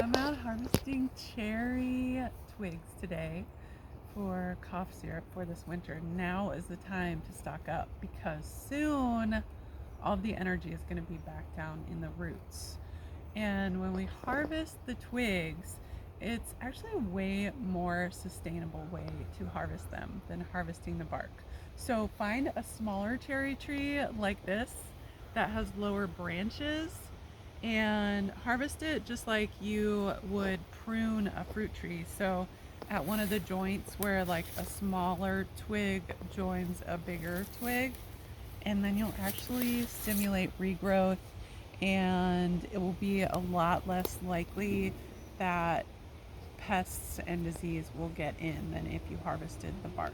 I'm out harvesting cherry twigs today for cough syrup for this winter. Now is the time to stock up because soon all of the energy is going to be back down in the roots. And when we harvest the twigs, it's actually a way more sustainable way to harvest them than harvesting the bark. So find a smaller cherry tree like this that has lower branches and harvest it just like you would prune a fruit tree. So at one of the joints where like a smaller twig joins a bigger twig, and then you'll actually stimulate regrowth, and it will be a lot less likely that pests and disease will get in than if you harvested the bark.